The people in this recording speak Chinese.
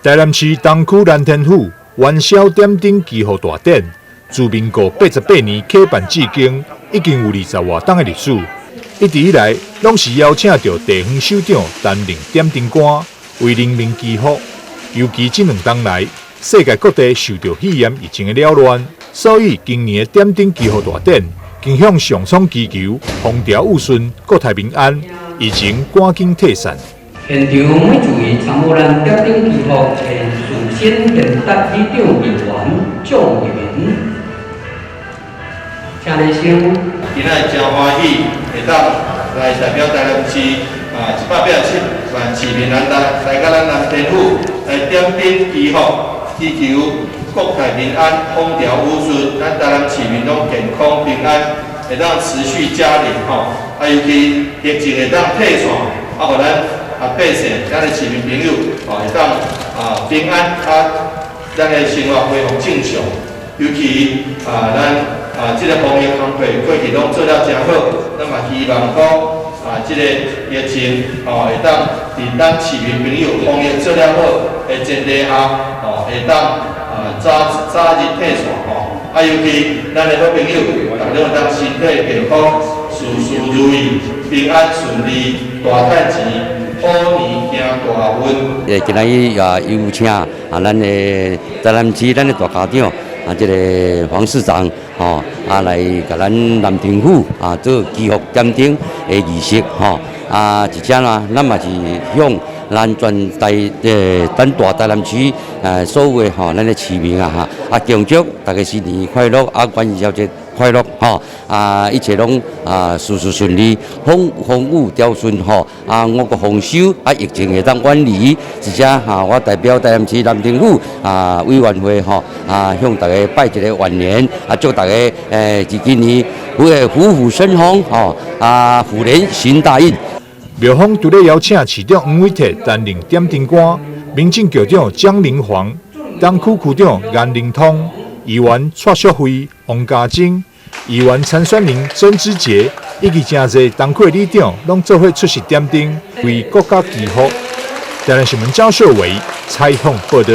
台南市东区蓝天府元宵点灯祈福大典，自民国88年启办至今，已经有20多档的历史。一直以来，拢是邀请到地方首长担任点灯官，为人民祈福。尤其这2档来，世界各地受到肺炎疫情的扰乱，所以今年的点灯祈福大典，更向上苍祈求风调雨顺、国泰民安，疫情赶紧退散。现场每一位参与咱点灯祈福的事先电答里长人员状元，请你先。今仔真欢喜，会当来代表台南市187万市民来到咱南天府来点灯祈福，祈求国泰民安、风调雨顺，咱台南市民拢健康平安，会当持续加力吼。尤其疫情会当退散，互咱百姓、咱的市民朋友会当平安，咱的生活恢复正常。尤其咱这个防疫工作过去拢做了真好，那么希望讲这个疫情会当伫咱市民朋友防疫做了好的前提下，会当早日退散尤其咱的好朋友，大家会当身体健康，事事如意，平安顺利，大赚钱，好年行大运。今仔日也有请咱的台南市咱的大家长。这个黄市长来甲咱南天府做祈福点灯的仪式而且啦，咱嘛是向咱全咱大台南区所有咱的市民恭祝大家新年快乐元宵节快乐一切拢事事顺利，风雨调顺我个丰收疫情会当远离，而且我代表台南市南天府委员会向大家拜一个晚年祝大家今年虎虎生风虎年行大运。庙方除了邀请市长黄伟哲担任点灯官，民政局长江玲煌、东区区长颜灵通、议员蔡淑慧、王家珍、议员参选人曾之杰，以及真侪东区里长，拢做伙出席点灯，为国家祈福。台南新闻张秀伟采访报道。